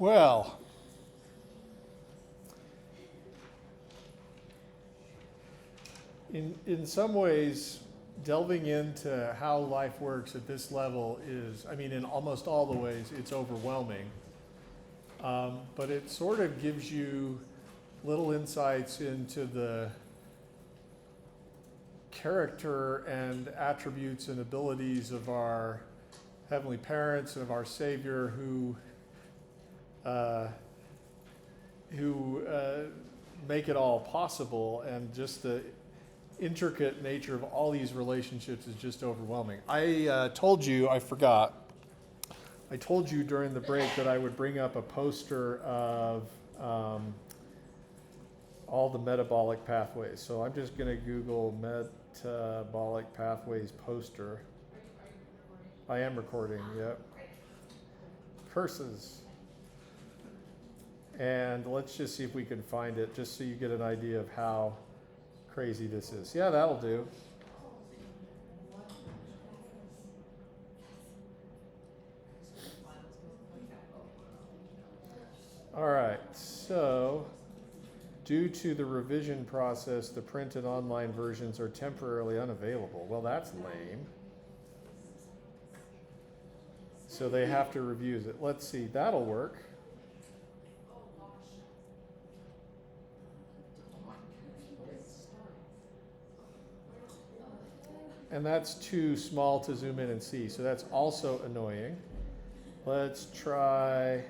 Well, in some ways, delving into how life works at this level is, I mean, in almost all the ways, it's overwhelming. But it sort of gives you little insights into the character and attributes and abilities of our heavenly parents and of our Savior who make it all possible, and just the intricate nature of all these relationships is just overwhelming. I told you, I forgot, I told you during the break that I would bring up a poster of all the metabolic pathways. So I'm just going to Google metabolic pathways poster. I am recording, yep. Curses. And let's just see if we can find it, just so you get an idea of how crazy this is. Yeah, that'll do. All right, so due to the revision process, the print and online versions are temporarily unavailable. Well, that's lame. So they have to review it. Let's see, that'll work. And that's too small to zoom in and see, so that's also annoying. Let's try.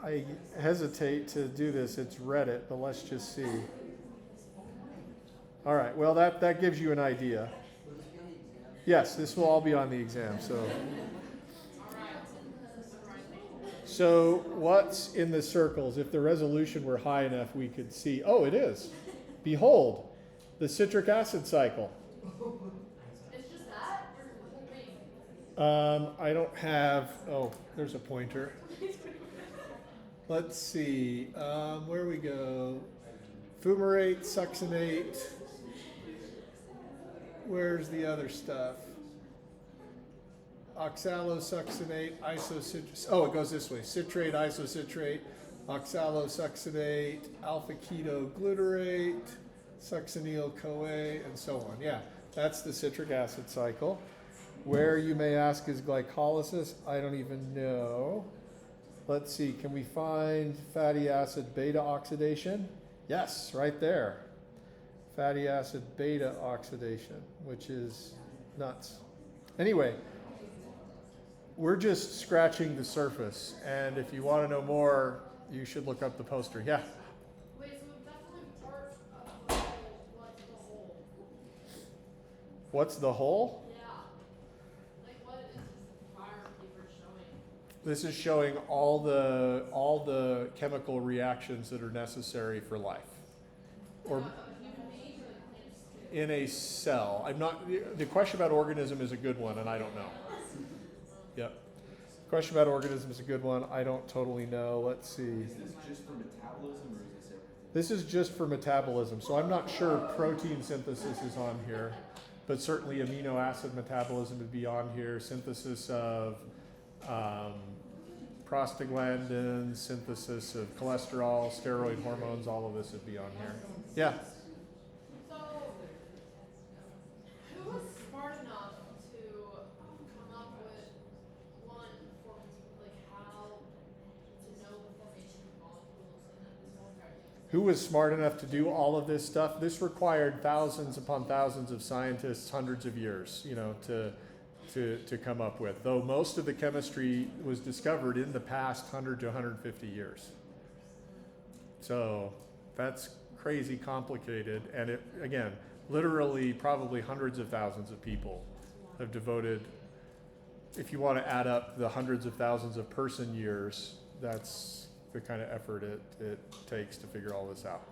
I hesitate to do this, it's Reddit, but let's just see. All right, well, that gives you an idea. Yes, this will all be on the exam, so what's in the circles? If the resolution were high enough, we could see, oh, it is. Behold, the citric acid cycle. It's just that? I don't have, oh, there's a pointer. Let's see, where we go? Fumarate, succinate. Where's the other stuff? Oxalosuccinate, isocitrate. Oh, it goes this way. Citrate, isocitrate, oxalosuccinate, alpha-ketoglutarate, succinyl-CoA, and so on. Yeah, that's the citric acid cycle. Where, you may ask, is glycolysis? I don't even know. Let's see, can we find fatty acid beta oxidation? Yes, right there. Fatty acid beta oxidation, which is nuts. Anyway, we're just scratching the surface, and if you want to know more, you should look up the poster. Yeah? Wait, so if that's only part of the whole, what's the whole? What's the whole? Yeah. Like, what is this prior paper showing? This is showing all the chemical reactions that are necessary for life. Or in a cell. I'm not, the question about organism is a good one, and I don't know. Yep. Question about organism is a good one. I don't totally know. Let's see. Is this just for metabolism, or is this everything? This is just for metabolism. So I'm not sure protein synthesis is on here, but certainly amino acid metabolism would be on here. Synthesis of prostaglandins, synthesis of cholesterol, steroid hormones, all of this would be on here. Yeah. So, who was smart enough to come up with one for, like, how to know the formation of molecules and then this whole entire thing? Who was smart enough to do all of this stuff? This required thousands upon thousands of scientists, hundreds of years, to come up with. Though most of the chemistry was discovered in the past 100 to 150 years. So that's crazy complicated, and it, again, literally probably hundreds of thousands of people have devoted, if you want to add up the hundreds of thousands of person years, that's the kind of effort it takes to figure all this out.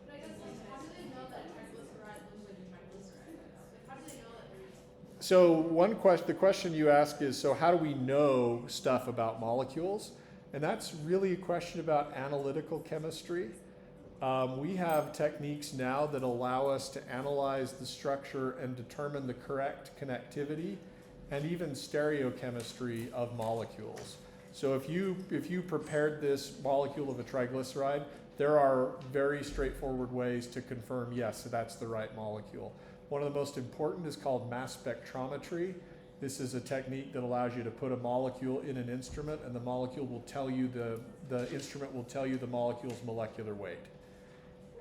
But I guess, like, how do they know that triglyceride looks like a triglyceride? Like, how do they know that there's... So the question you ask is, so how do we know stuff about molecules? And that's really a question about analytical chemistry. We have techniques now that allow us to analyze the structure and determine the correct connectivity and even stereochemistry of molecules. So if you prepared this molecule of a triglyceride, there are very straightforward ways to confirm, yes, that's the right molecule. One of the most important is called mass spectrometry. This is a technique that allows you to put a molecule in an instrument, and the molecule will tell you, the instrument will tell you the molecule's molecular weight.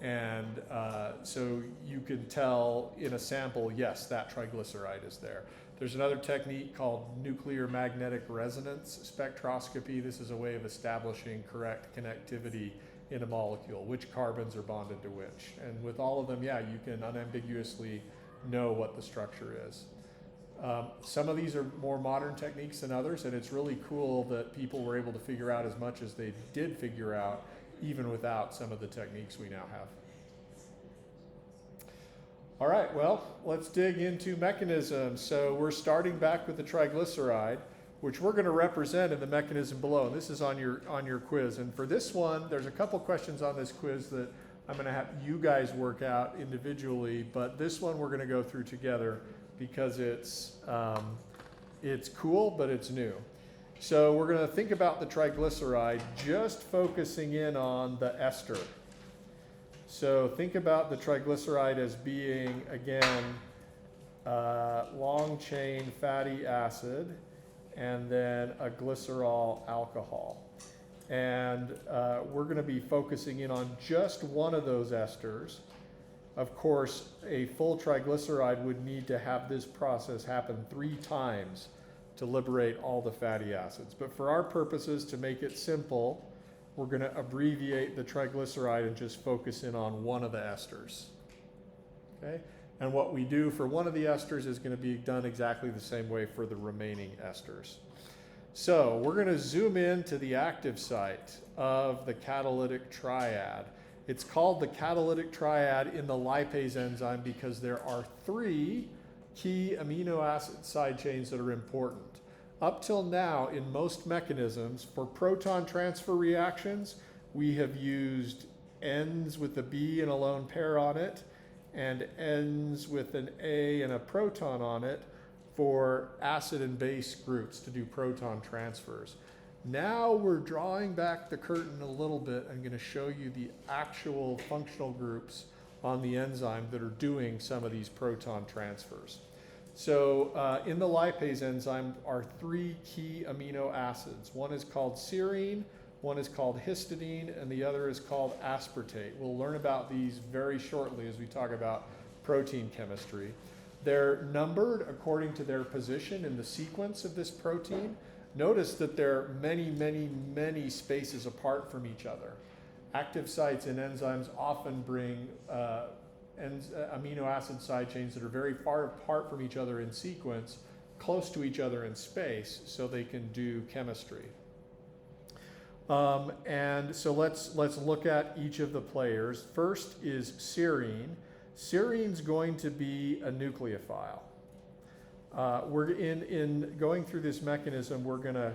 And so you can tell in a sample, yes, that triglyceride is there. There's another technique called nuclear magnetic resonance spectroscopy. This is a way of establishing correct connectivity in a molecule, which carbons are bonded to which. And with all of them, yeah, you can unambiguously know what the structure is. Some of these are more modern techniques than others, and it's really cool that people were able to figure out as much as they did figure out, even without some of the techniques we now have. All right, well, let's dig into mechanisms. So we're starting back with the triglyceride, which we're going to represent in the mechanism below. And this is on your quiz. And for this one, there's a couple questions on this quiz that I'm going to have you guys work out individually, but this one we're going to go through together because it's cool, but it's new. So we're going to think about the triglyceride, just focusing in on the ester. So think about the triglyceride as being, again, long chain fatty acid and then a glycerol alcohol. And we're going to be focusing in on just one of those esters. Of course, a full triglyceride would need to have this process happen 3 times to liberate all the fatty acids. But for our purposes, to make it simple, we're going to abbreviate the triglyceride and just focus in on one of the esters. Okay? And what we do for one of the esters is going to be done exactly the same way for the remaining esters. So we're going to zoom in to the active site of the catalytic triad. It's called the catalytic triad in the lipase enzyme because there are 3 key amino acid side chains that are important. Up till now, in most mechanisms, for proton transfer reactions, we have used ends with a B and a lone pair on it, and ends with an A and a proton on it for acid and base groups to do proton transfers. Now we're drawing back the curtain a little bit. I'm going to show you the actual functional groups on the enzyme that are doing some of these proton transfers. So in the lipase enzyme are 3 key amino acids. One is called serine, one is called histidine, and the other is called aspartate. We'll learn about these very shortly as we talk about protein chemistry. They're numbered according to their position in the sequence of this protein. Notice that they're many, many, many spaces apart from each other. Active sites in enzymes often bring amino acid side chains that are very far apart from each other in sequence, close to each other in space, so they can do chemistry. And so let's look at each of the players. First is serine. Serine's going to be a nucleophile. We're in going through this mechanism, we're going to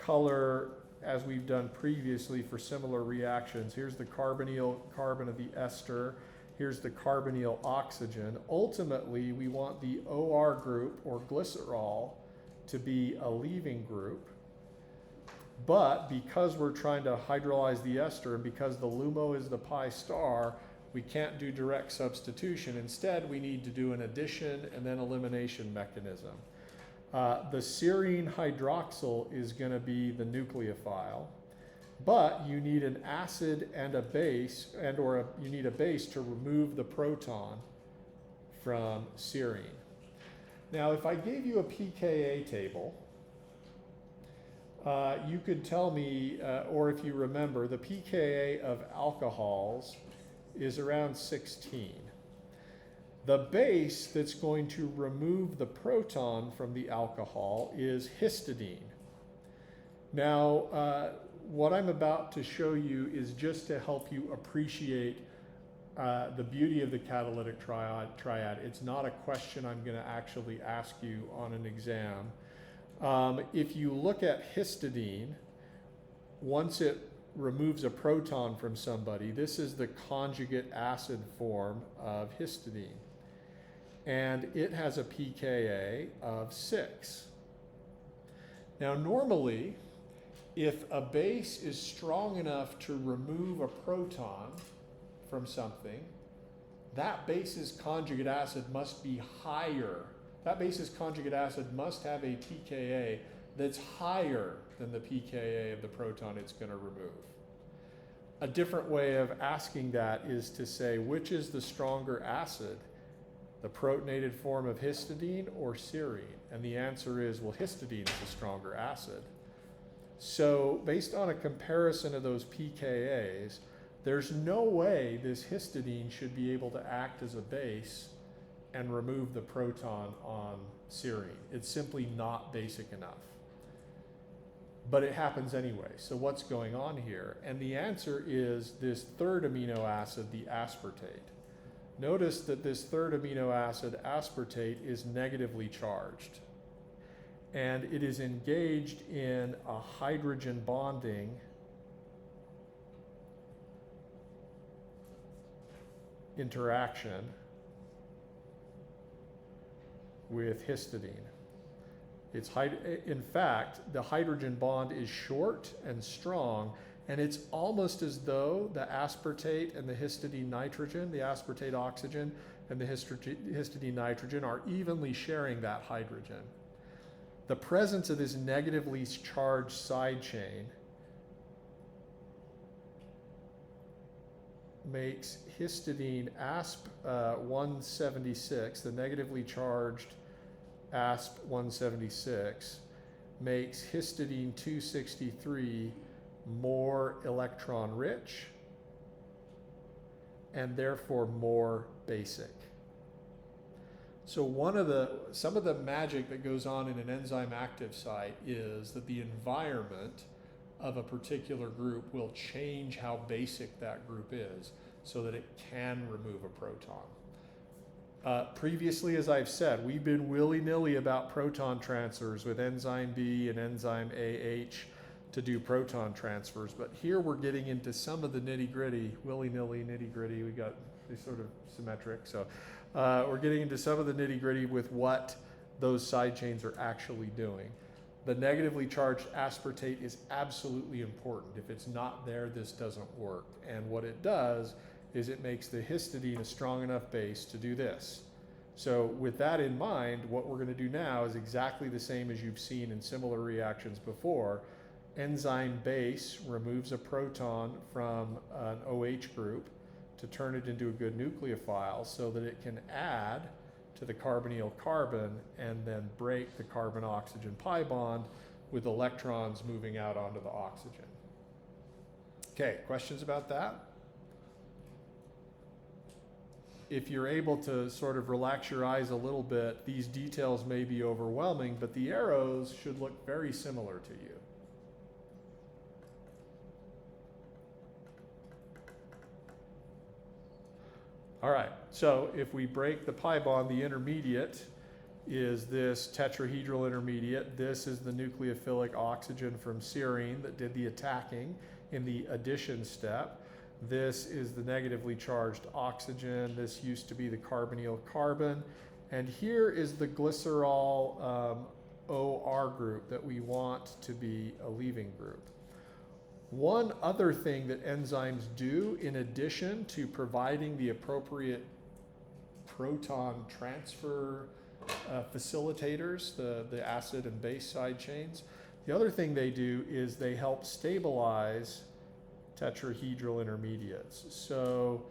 color as we've done previously for similar reactions. Here's the carbonyl carbon of the ester. Here's the carbonyl oxygen. Ultimately, we want the OR group, or glycerol, to be a leaving group. But because we're trying to hydrolyze the ester, and because the LUMO is the pi star, we can't do direct substitution. Instead, we need to do an addition and then elimination mechanism. The serine hydroxyl is going to be the nucleophile. But you need an acid and a base, you need a base to remove the proton from serine. Now, if I gave you a pKa table, you could tell me, or if you remember, the pKa of alcohols is around 16. The base that's going to remove the proton from the alcohol is histidine. Now, what I'm about to show you is just to help you appreciate the beauty of the catalytic triad. It's not a question I'm going to actually ask you on an exam. If you look at histidine, once it removes a proton from somebody, this is the conjugate acid form of histidine. And it has a pKa of 6. Now normally, if a base is strong enough to remove a proton from something, that base's conjugate acid must be higher. That base's conjugate acid must have a pKa that's higher than the pKa of the proton it's going to remove. A different way of asking that is to say, which is the stronger acid, the protonated form of histidine or serine? And the answer is, well, histidine is the stronger acid. So based on a comparison of those pKa's, there's no way this histidine should be able to act as a base and remove the proton on serine. It's simply not basic enough. But it happens anyway. So what's going on here? And the answer is this third amino acid, the aspartate. Notice that this third amino acid, aspartate, is negatively charged. And it is engaged in a hydrogen bonding interaction with histidine. In fact, the hydrogen bond is short and strong, and it's almost as though the aspartate and the histidine nitrogen, the aspartate oxygen and the histidine nitrogen are evenly sharing that hydrogen. The presence of this negatively charged side chain makes histidine Sp176, the negatively charged Asp176, makes histidine 263 more electron rich and therefore more basic. So some of the magic that goes on in an enzyme active site is that the environment of a particular group will change how basic that group is so that it can remove a proton. Previously, as I've said, we've been willy-nilly about proton transfers with enzyme B and enzyme AH to do proton transfers, but here we're getting into some of the nitty-gritty, willy-nilly nitty-gritty. We got these sort of symmetric, so we're getting into some of the nitty-gritty with what those side chains are actually doing. The negatively charged aspartate is absolutely important. If it's not there, this doesn't work. And what it does is it makes the histidine a strong enough base to do this. So with that in mind, what we're going to do now is exactly the same as you've seen in similar reactions before. Enzyme base removes a proton from an OH group to turn it into a good nucleophile so that it can add to the carbonyl carbon and then break the carbon-oxygen pi bond with electrons moving out onto the oxygen. Okay, questions about that? If you're able to sort of relax your eyes a little bit, these details may be overwhelming, but the arrows should look very similar to you. All right, so if we break the pi bond, the intermediate is this tetrahedral intermediate. This is the nucleophilic oxygen from serine that did the attacking in the addition step. This is the negatively charged oxygen. This used to be the carbonyl carbon. And here is the glycerol OR group that we want to be a leaving group. One other thing that enzymes do, in addition to providing the appropriate proton transfer facilitators, the acid and base side chains, the other thing they do is they help stabilize tetrahedral intermediates. So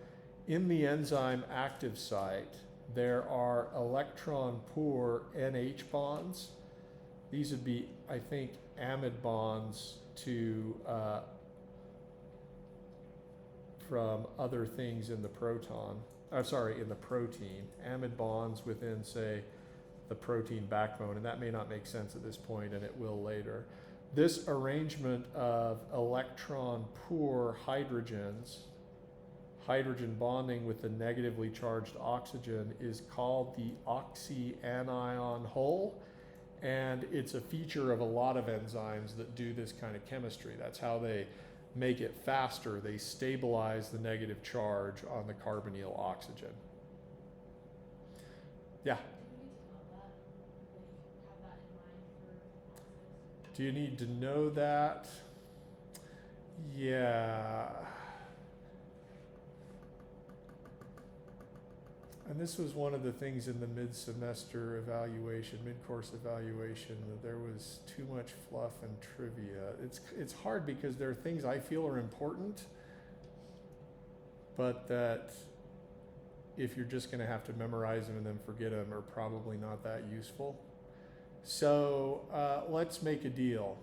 in the enzyme active site, there are electron poor NH bonds. These would be, I think, amide bonds to from other things in the proton. In the protein. Amide bonds within, say, the protein backbone, and that may not make sense at this point, and it will later. This arrangement of electron poor hydrogens, hydrogen bonding with the negatively charged oxygen, is called the oxyanion hole. And it's a feature of a lot of enzymes that do this kind of chemistry. That's how they make it faster. They stabilize the negative charge on the carbonyl oxygen. Yeah. Do we need to know that? Like, have that in mind for process? Do you need to know that? Yeah. And this was one of the things in the mid-semester evaluation, mid-course evaluation, that there was too much fluff and trivia. It's hard because there are things I feel are important, but that if you're just going to have to memorize them and then forget them are probably not that useful. So let's make a deal.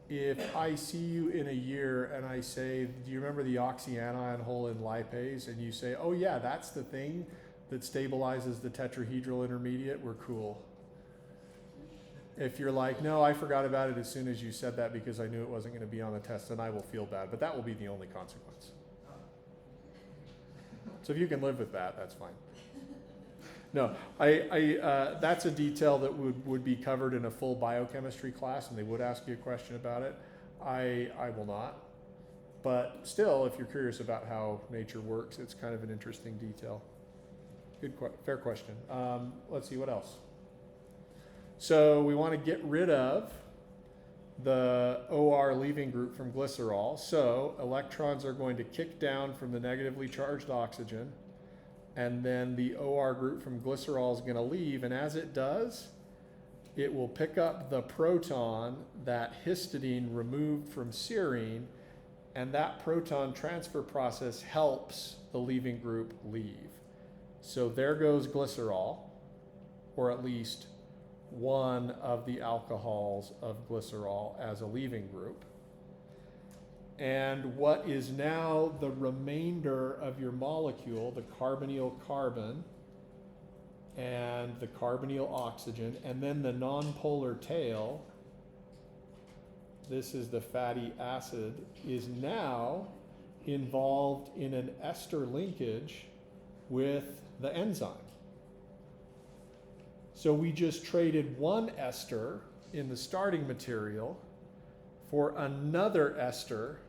If I see you in a year and I say, do you remember the oxyanion hole in lipase? And you say, oh yeah, that's the thing that stabilizes the tetrahedral intermediate, we're cool. If you're like, no, I forgot about it as soon as you said that because I knew it wasn't going to be on the test, then I will feel bad. But that will be the only consequence. So if you can live with that, that's fine. No, that's a detail that would be covered in a full biochemistry class, and they would ask you a question about it. I will not. But still, if you're curious about how nature works, it's kind of an interesting detail. Fair question. Let's see, what else? So we want to get rid of the OR leaving group from glycerol. So electrons are going to kick down from the negatively charged oxygen, and then the OR group from glycerol is going to leave, and as it does, it will pick up the proton that histidine removed from serine, and that proton transfer process helps the leaving group leave. So there goes glycerol, or at least one of the alcohols of glycerol as a leaving group. And what is now the remainder of your molecule, the carbonyl carbon and the carbonyl oxygen, and then the nonpolar tail, this is the fatty acid, is now involved in an ester linkage with the enzyme. So we just traded one ester in the starting material for another ester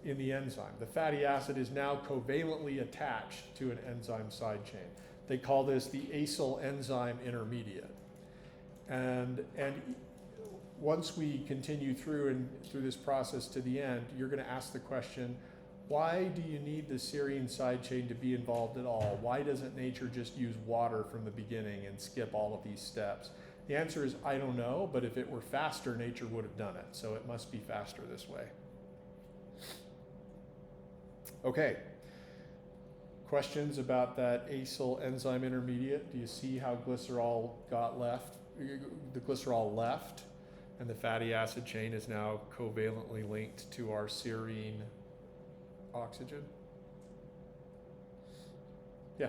in the enzyme. The fatty acid is now covalently attached to an enzyme side chain. They call this the acyl enzyme intermediate. And once we continue through this process to the end, you're going to ask the question, why do you need the serine side chain to be involved at all? Why doesn't nature just use water from the beginning and skip all of these steps? The answer is, I don't know, but if it were faster, nature would have done it. So it must be faster this way. Okay. Questions about that acyl enzyme intermediate? Do you see how glycerol got left? The glycerol left, and the fatty acid chain is now covalently linked to our serine oxygen. Yeah.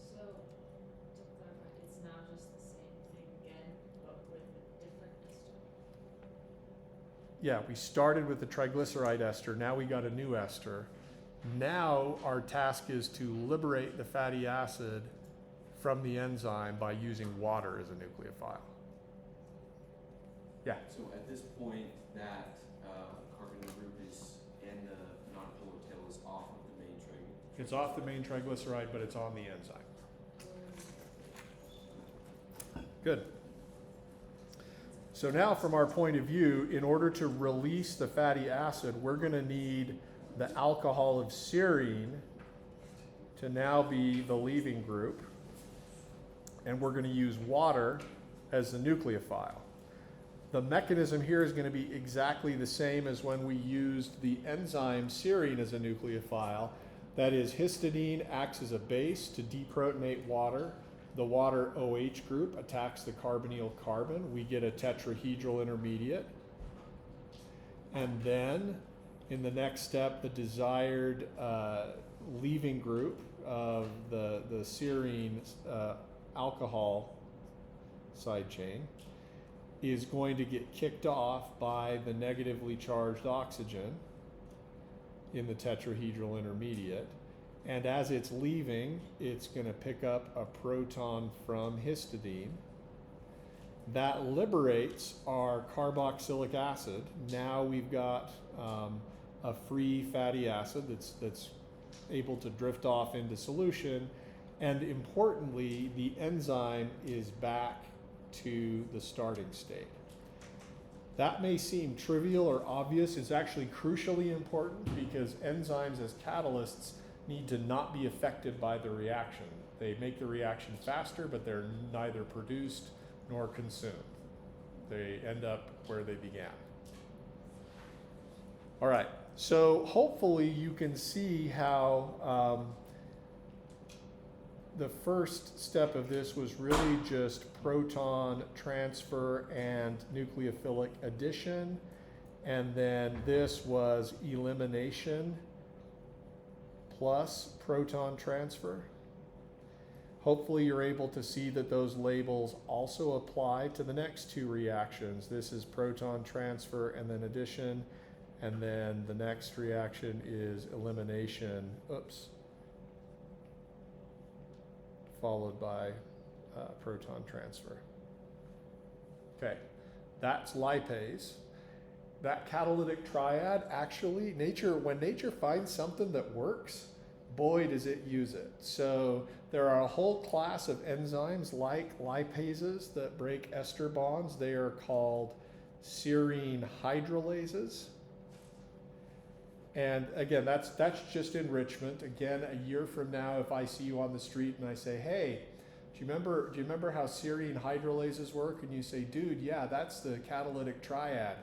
So, to clarify, it's now just the same thing again, but with a different ester? Yeah, we started with the triglyceride ester, now we got a new ester. Now our task is to liberate the fatty acid from the enzyme by using water as a nucleophile. Yeah. So at this point, that carbonyl group is, and the nonpolar tail is off of the main triglyceride. It's off the main triglyceride, but it's on the enzyme. Good. So now from our point of view, in order to release the fatty acid, we're going to need the alcohol of serine to now be the leaving group, and we're going to use water as the nucleophile. The mechanism here is going to be exactly the same as when we used the enzyme serine as a nucleophile. That is, histidine acts as a base to deprotonate water. The water OH group attacks the carbonyl carbon. We get a tetrahedral intermediate. And then, in the next step, the desired leaving group of the serine alcohol side chain is going to get kicked off by the negatively charged oxygen in the tetrahedral intermediate. And as it's leaving, it's going to pick up a proton from histidine. That liberates our carboxylic acid. Now we've got a free fatty acid that's able to drift off into solution, and importantly, the enzyme is back to the starting state. That may seem trivial or obvious. It's actually crucially important because enzymes as catalysts need to not be affected by the reaction. They make the reaction faster, but they're neither produced nor consumed. They end up where they began. All right, so hopefully you can see how the first step of this was really just proton transfer and nucleophilic addition, and then this was elimination plus proton transfer. Hopefully you're able to see that those labels also apply to the next two reactions. This is proton transfer and then addition, and then the next reaction is elimination, followed by proton transfer. Okay, that's lipase. That catalytic triad, actually, when nature finds something that works, boy, does it use it. So there are a whole class of enzymes like lipases that break ester bonds. They are called serine hydrolases. And again, that's just enrichment. Again, a year from now, if I see you on the street and I say, hey, do you remember how serine hydrolases work? And you say, dude, yeah, that's the catalytic triad.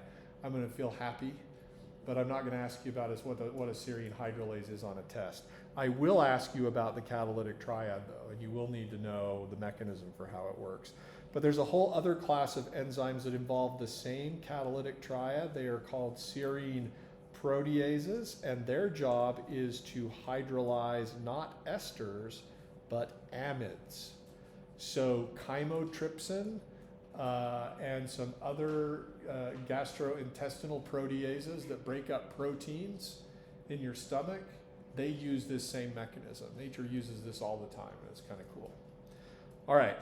I'm going to feel happy, but I'm not going to ask you about what a serine hydrolase is on a test. I will ask you about the catalytic triad, though, and you will need to know the mechanism for how it works. But there's a whole other class of enzymes that involve the same catalytic triad. They are called serine proteases, and their job is to hydrolyze not esters, but amides. So chymotrypsin and some other gastrointestinal proteases that break up proteins in your stomach, they use this same mechanism. Nature uses this all the time, and it's kind of cool. All right,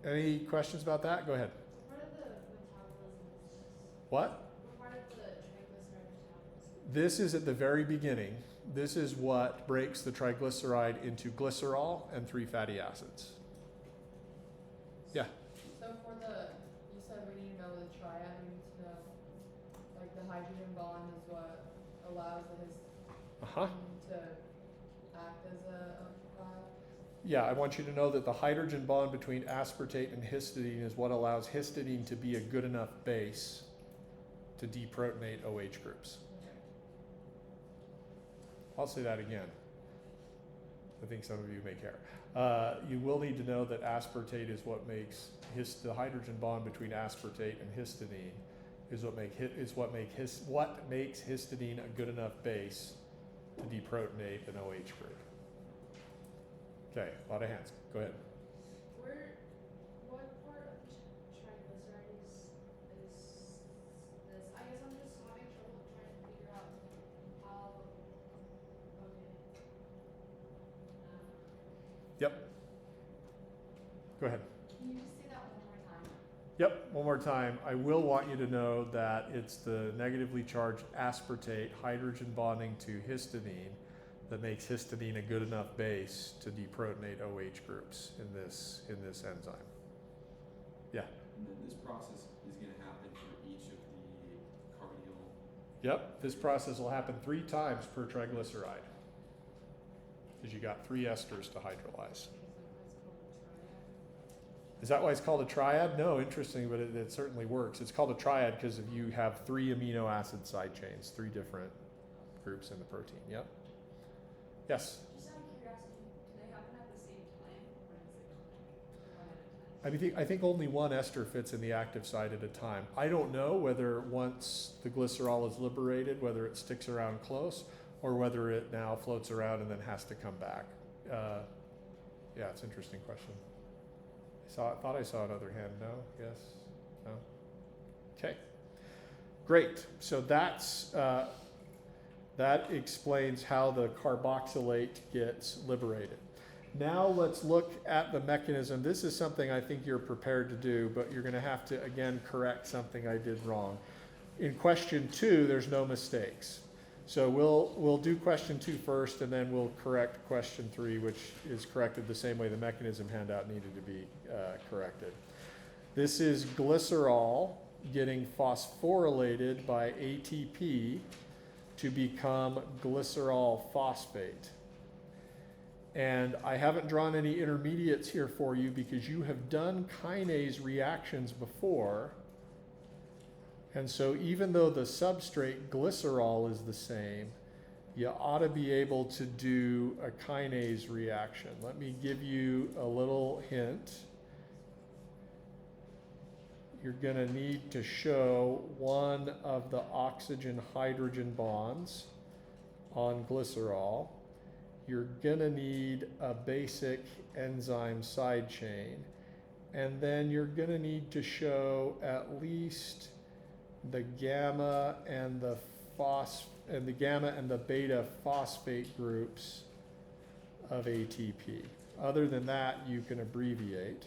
any questions about that? Go ahead. What part of the metabolism is this? What? What part of the triglyceride metabolism? This is at the very beginning. This is what breaks the triglyceride into glycerol and 3 fatty acids. Yeah. So you said we need to know the triad, we need to know, like the hydrogen bond is what allows the histone to act as a triad? Yeah, I want you to know that the hydrogen bond between aspartate and histidine is what allows histidine to be a good enough base to deprotonate OH groups. Okay. I'll say that again. I think some of you may care. You will need to know that aspartate is what makes the hydrogen bond between aspartate and histidine is what makes histidine a good enough base to deprotonate an OH group. Okay, a lot of hands. Go ahead. What part of triglyceride is this? I guess I'm just having trouble trying to figure out how. Okay. Yep. Go ahead. Can you just say that one more time? Yep, one more time. I will want you to know that it's the negatively charged aspartate hydrogen bonding to histidine that makes histidine a good enough base to deprotonate OH groups in this enzyme. Yeah. And then this process is going to happen for each of the carbonyl. Yep, this process will happen 3 times per triglyceride because you got 3 esters to hydrolyze. Is that why it's called a triad? No, interesting, but it certainly works. It's called a triad because you have 3 amino acid side chains, 3 different groups in the protein. Yep. Yes? Just out of curiosity, do they happen at the same time, or is it one at a time? I think only 1 ester fits in the active site at a time. I don't know whether once the glycerol is liberated, whether it sticks around close, or whether it now floats around and then has to come back. Yeah, it's an interesting question. Thought I saw another hand. No? Yes? No? Okay. Great. So that explains how the carboxylate gets liberated. Now let's look at the mechanism. This is something I think you're prepared to do, but you're going to have to, again, correct something I did wrong. In question 2, there's no mistakes. So we'll do question 2 first, and then we'll correct question 3, which is corrected the same way the mechanism handout needed to be corrected. This is glycerol getting phosphorylated by ATP to become glycerol phosphate. And I haven't drawn any intermediates here for you because you have done kinase reactions before. And so even though the substrate glycerol is the same, you ought to be able to do a kinase reaction. Let me give you a little hint. You're going to need to show one of the oxygen-hydrogen bonds on glycerol. You're going to need a basic enzyme side chain. And then you're going to need to show at least the gamma and the gamma and the beta phosphate groups of ATP. Other than that, you can abbreviate.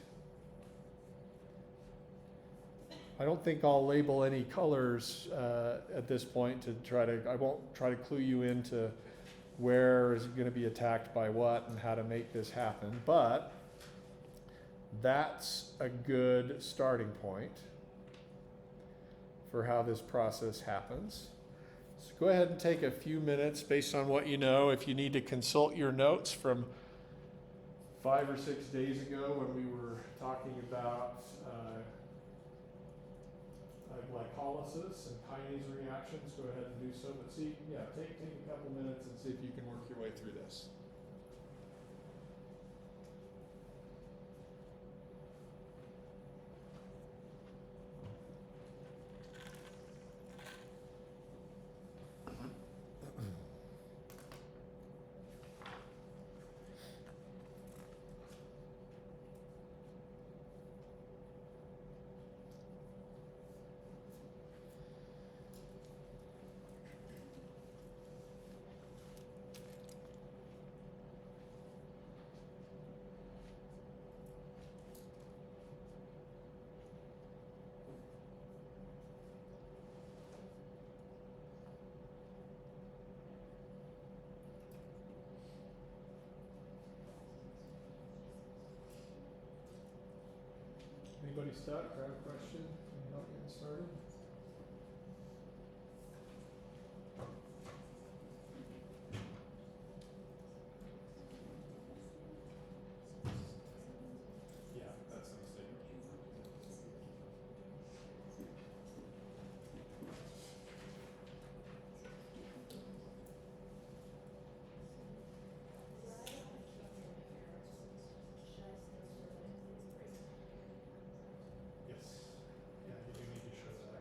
I don't think I'll label any colors at this point I won't try to clue you into where is going to be attacked by what and how to make this happen, but that's a good starting point for how this process happens. So go ahead and take a few minutes based on what you know. If you need to consult your notes from 5 or 6 days ago when we were talking about glycolysis and kinase reactions, go ahead and do so. But take a couple minutes and see if you can work your way through this. Anybody stuck? Grab a question? Can you help get started? Yeah, that's a mistake. Yes. Yeah, you do need to show that.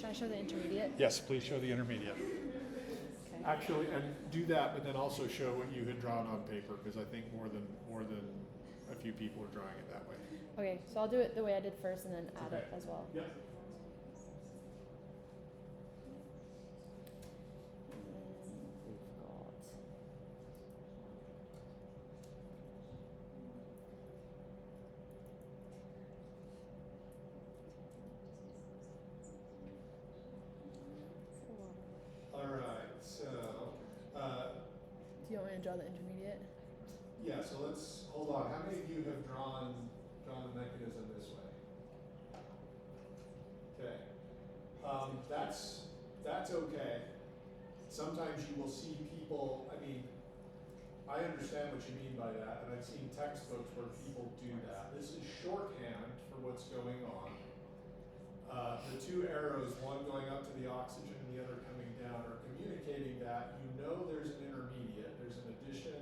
Should I show the intermediate? Yes, please show the intermediate. Okay. Actually, and do that, but then also show what you had drawn on paper, because I think more than a few people are drawing it that way. Okay, so I'll do it the way I did first and then add it Okay. as well. Yep. And then we've got All right, so, do you want me to draw the intermediate? yeah, so let's, hold on, how many of you have drawn the mechanism this way? Okay, that's okay. Sometimes you will see people, I mean, I understand what you mean by that, and I've seen textbooks where people do that. This is shorthand for what's going on. The two arrows, one going up to the oxygen and the other coming down, are communicating that you know there's an intermediate, there's an addition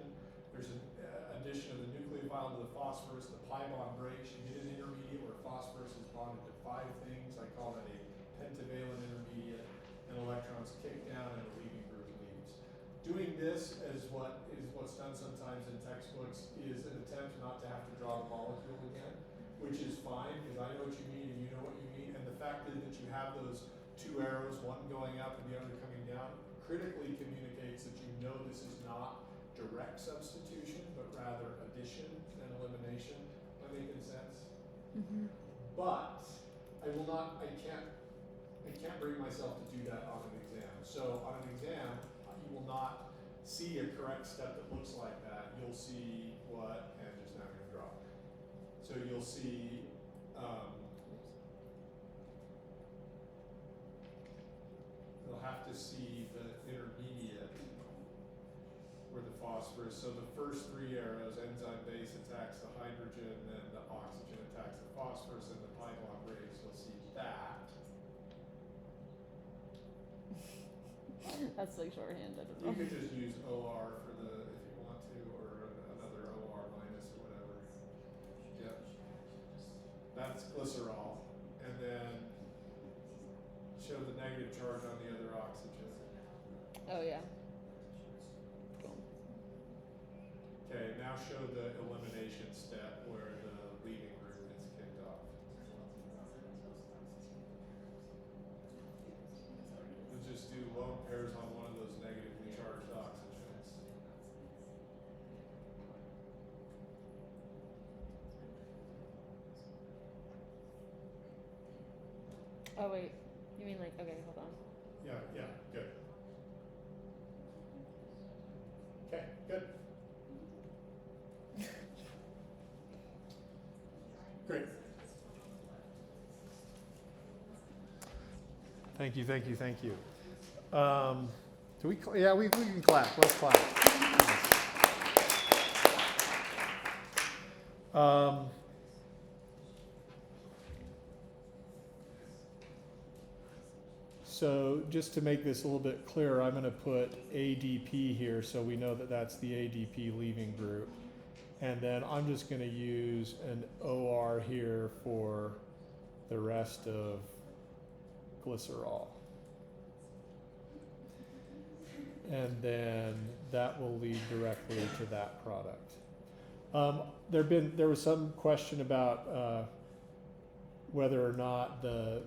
of the nucleophile to the phosphorus, the pi bond breaks, you get an intermediate where phosphorus is bonded to 5 things. I call that a pentavalent intermediate, and electrons kick down and the leaving group leaves. Doing this is what's done sometimes in textbooks is an attempt not to have to draw the molecule again, which is fine because I know what you mean and you know what you mean, and the fact is that you have those two arrows, one going up and the other coming down, critically communicates that you know this is not direct substitution, but rather addition and elimination. Am I making sense? Mm-hmm. But I can't bring myself to do that on an exam. So on an exam, you will not see a correct step that looks like that. You'll see what, and just now I'm going to draw. So you'll see, you'll have to see the intermediate where the phosphorus, so the first 3 arrows, enzyme base attacks the hydrogen, then the oxygen attacks the phosphorus, and the pi bond breaks. You'll see that. That's like shorthand, I don't You know. could just use OR for the, if you want to, or another OR minus or whatever. Yep. That's glycerol. And then show the negative charge on the other oxygen. Oh yeah. Cool. Okay, now show the elimination step where the leaving group gets kicked off. We'll just do lone pairs on one of those negatively charged oxygens. Oh wait, you mean like, okay, hold on. Yeah, good. Okay, good. Great. Thank you. Do we, we can clap, let's clap. So just to make this a little bit clearer, I'm going to put ADP here so we know that that's the ADP leaving group. And then I'm just going to use an OR here for the rest of glycerol. And then that will lead directly to that product. There was some question about whether or not the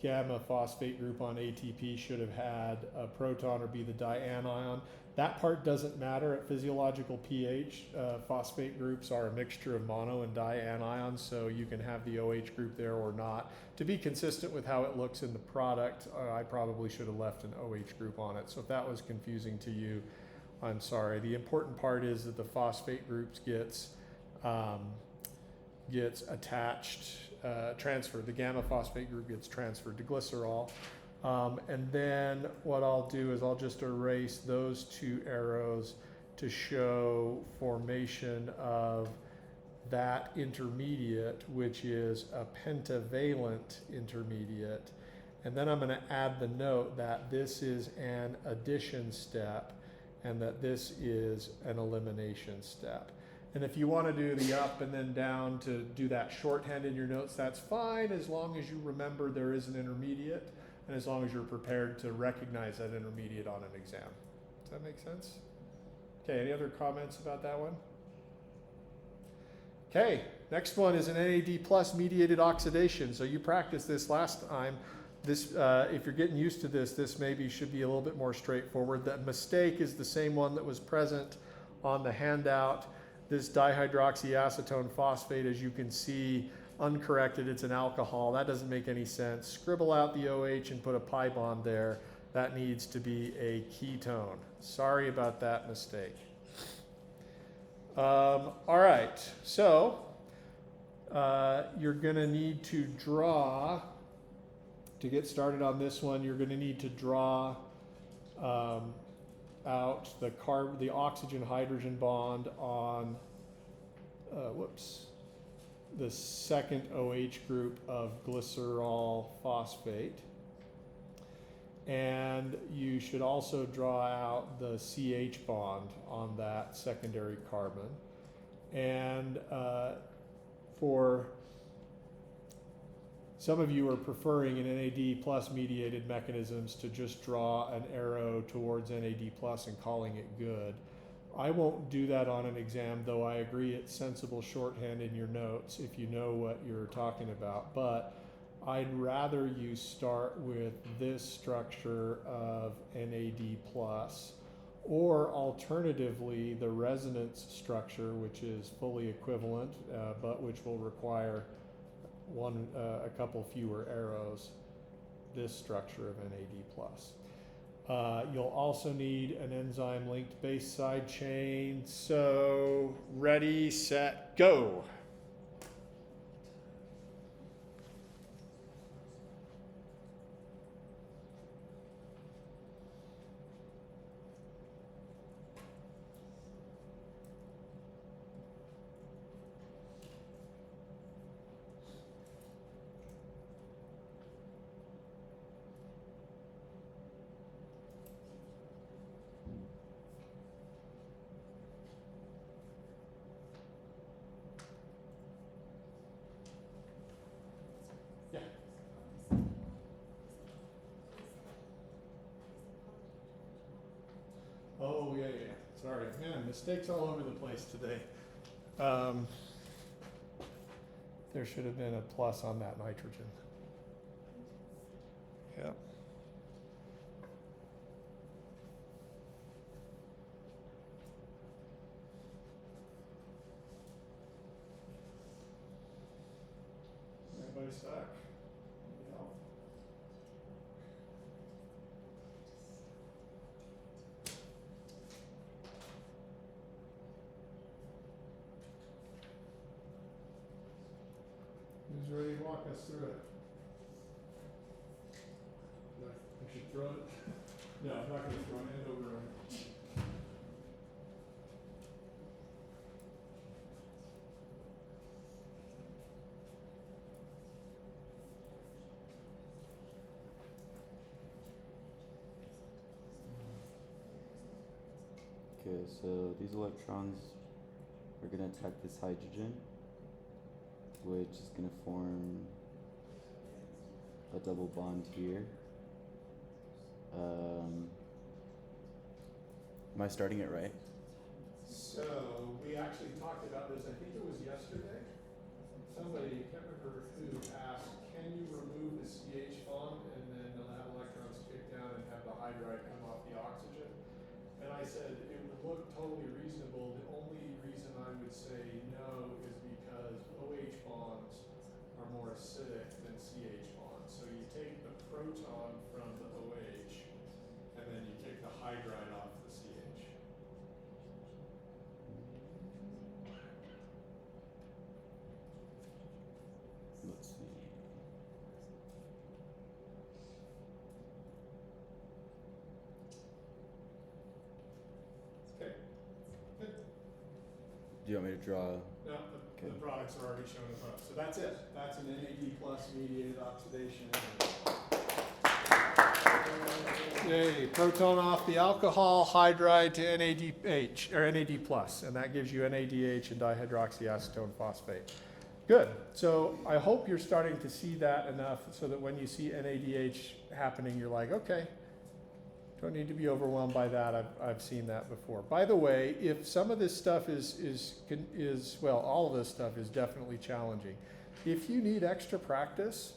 gamma phosphate group on ATP should have had a proton or be the dianion. That part doesn't matter at physiological pH. Phosphate groups are a mixture of mono and dianions, so you can have the OH group there or not. To be consistent with how it looks in the product, I probably should have left an OH group on it. So if that was confusing to you, I'm sorry. The important part is that the phosphate groups gets attached, transferred. The gamma phosphate group gets transferred to glycerol. And then what I'll do is I'll just erase those 2 arrows to show formation of that intermediate, which is a pentavalent intermediate. And then I'm going to add the note that this is an addition step and that this is an elimination step. And if you want to do the up and then down to do that shorthand in your notes, that's fine as long as you remember there is an intermediate. and as long as you're prepared to recognize that intermediate on an exam. Does that make sense? Okay, any other comments about that one? Okay, next one is an NAD plus mediated oxidation. So you practiced this last time. This, if you're getting used to this, this maybe should be a little bit more straightforward. That mistake is the same one that was present on the handout. This dihydroxyacetone phosphate, as you can see, uncorrected, it's an alcohol. That doesn't make any sense. Scribble out the OH and put a pi bond there. That needs to be a ketone. Sorry about that mistake. All right, so you're going to need to draw, to get started on this one, you're going to need to draw out the oxygen-hydrogen bond on, the second OH group of glycerol phosphate. And you should also draw out the CH bond on that secondary carbon. And for some of you are preferring in NAD plus mediated mechanisms to just draw an arrow towards NAD plus and calling it good. I won't do that on an exam, though I agree it's sensible shorthand in your notes if you know what you're talking about. But I'd rather you start with this structure of NAD plus, or alternatively the resonance structure, which is fully equivalent, but which will require a couple fewer arrows, this structure of NAD plus. You'll also need an enzyme linked base side chain. So ready, set, go. Oh, yeah. Sorry. Man, mistakes all over the place today. There should have been a plus on that nitrogen. Yeah. Everybody stuck? Yeah. Who's ready to walk us through it? I should throw it? No, I'm not going to throw it over. Okay, so these electrons are going to attack this hydrogen, which is going to form a double bond here. Am I starting it right? So, we actually talked about this, I think it was yesterday. Somebody, can't remember who, asked, can you remove the CH bond and then have electrons kick down and have the hydride come off the oxygen? And I said it would look totally reasonable. The only reason I would say no is because OH bonds are more acidic than CH bonds. So you take the proton from the OH and then you take the hydride off the CH. Let's see. Okay. Good. Do you want me to draw? No, the products are already shown above. So that's it. That's an NAD plus mediated oxidation. Yay, proton off the alcohol, hydride to NADH, or NAD plus, and that gives you NADH and dihydroxyacetone phosphate. Good. So I hope you're starting to see that enough so that when you see NADH happening, you're like, okay, don't need to be overwhelmed by that. I've seen that before. By the way, if some of this stuff is well, all of this stuff is definitely challenging. If you need extra practice,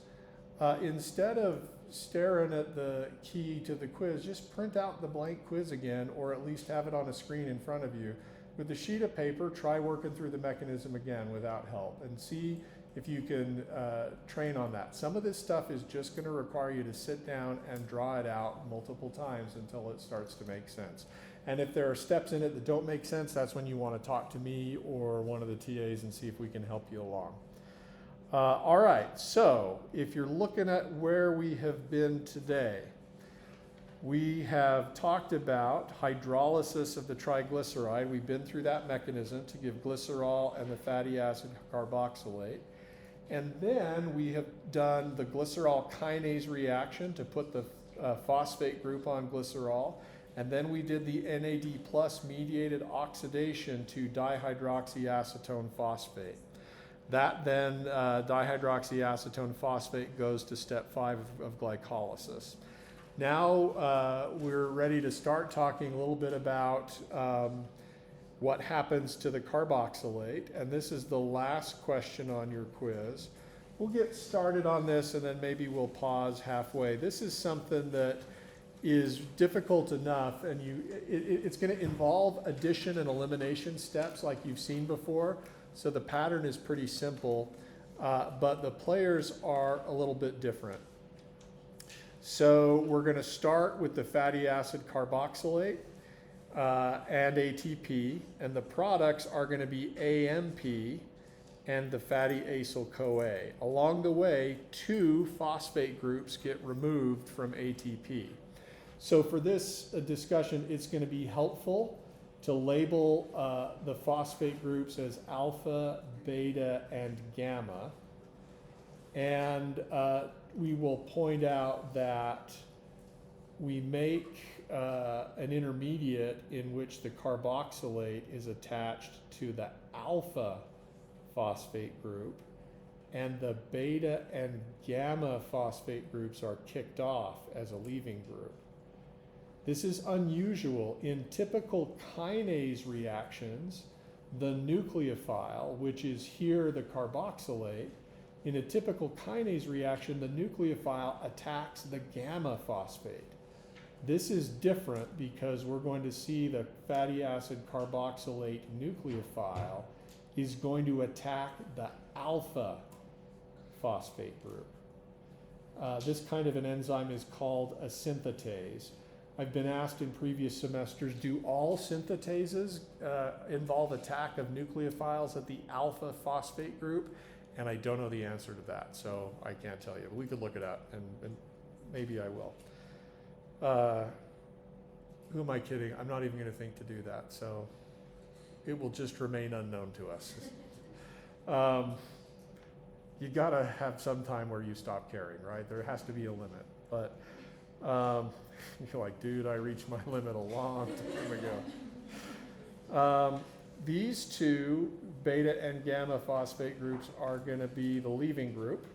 instead of staring at the key to the quiz, just print out the blank quiz again, or at least have it on a screen in front of you. With the sheet of paper, try working through the mechanism again without help and see if you can train on that. Some of this stuff is just going to require you to sit down and draw it out multiple times until it starts to make sense. And if there are steps in it that don't make sense, that's when you want to talk to me or one of the TAs and see if we can help you along. All right, so if you're looking at where we have been today, we have talked about hydrolysis of the triglyceride. We've been through that mechanism to give glycerol and the fatty acid carboxylate. And then we have done the glycerol kinase reaction to put the phosphate group on glycerol. And then we did the NAD plus mediated oxidation to dihydroxyacetone phosphate. That then, dihydroxyacetone phosphate goes to step 5 of glycolysis. Now we're ready to start talking a little bit about what happens to the carboxylate, and this is the last question on your quiz. We'll get started on this and then maybe we'll pause halfway. This is something that is difficult enough, and it's going to involve addition and elimination steps like you've seen before, so the pattern is pretty simple, but the players are a little bit different. So we're going to start with the fatty acid carboxylate and ATP, and the products are going to be AMP and the fatty acyl-CoA. Along the way, 2 phosphate groups get removed from ATP. So for this discussion, it's going to be helpful to label the phosphate groups as alpha, beta, and gamma. And we will point out that we make an intermediate in which the carboxylate is attached to the alpha phosphate group, and the beta and gamma phosphate groups are kicked off as a leaving group. This is unusual. In typical kinase reactions, the nucleophile, which is here the carboxylate, in a typical kinase reaction, the nucleophile attacks the gamma phosphate. This is different because we're going to see the fatty acid carboxylate nucleophile is going to attack the alpha phosphate group. This kind of an enzyme is called a synthetase. I've been asked in previous semesters, do all synthetases involve attack of nucleophiles at the alpha phosphate group? And I don't know the answer to that, so I can't tell you. But we could look it up, and maybe I will. Who am I kidding? I'm not even going to think to do that, so it will just remain unknown to us. You got to have some time where you stop caring, right? There has to be a limit. But you're like, dude, I reached my limit a long time ago. These 2 beta and gamma phosphate groups are going to be the leaving group,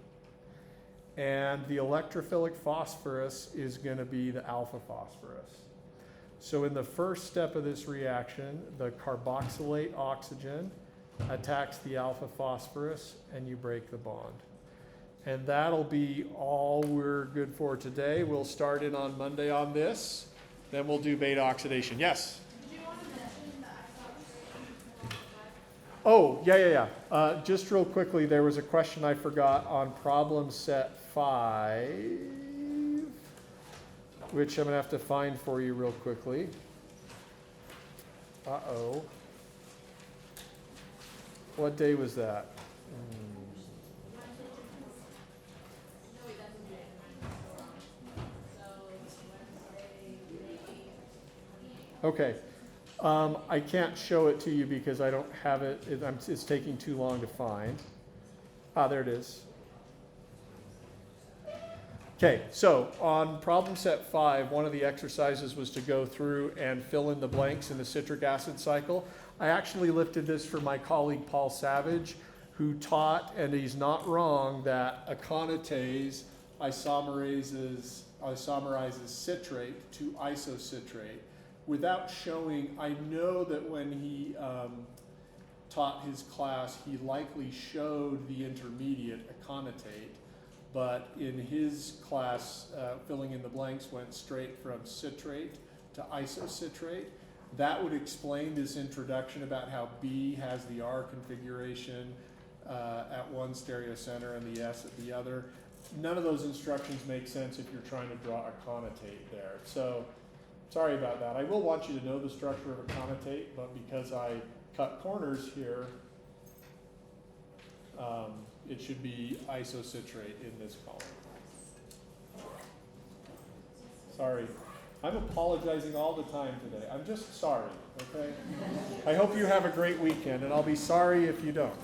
and the electrophilic phosphorus is going to be the alpha phosphorus. So in the first step of this reaction, the carboxylate oxygen attacks the alpha phosphorus, and you break the bond. And that'll be all we're good for today. We'll start in on Monday on this, then we'll do beta oxidation. Yes? Oh, yeah. Just real quickly, there was a question I forgot on problem set 5, which I'm going to have to find for you real quickly. Uh-oh. What day was that? Okay. I can't show it to you because I don't have it. It's taking too long to find. Ah, there it is. Okay, so on problem set 5, one of the exercises was to go through and fill in the blanks in the citric acid cycle. I actually lifted this for my colleague Paul Savage. who taught, and he's not wrong, that aconitase isomerizes citrate to isocitrate without showing. I know that when he taught his class, he likely showed the intermediate aconitate, but in his class, filling in the blanks went straight from citrate to isocitrate. That would explain this introduction about how B has the R configuration at one stereocenter and the S at the other. None of those instructions make sense if you're trying to draw a conotate there. So sorry about that. I will want you to know the structure of a conotate, but because I cut corners here, it should be isocitrate in this column. Sorry. I'm apologizing all the time today. I'm just sorry, okay? I hope you have a great weekend, and I'll be sorry if you don't.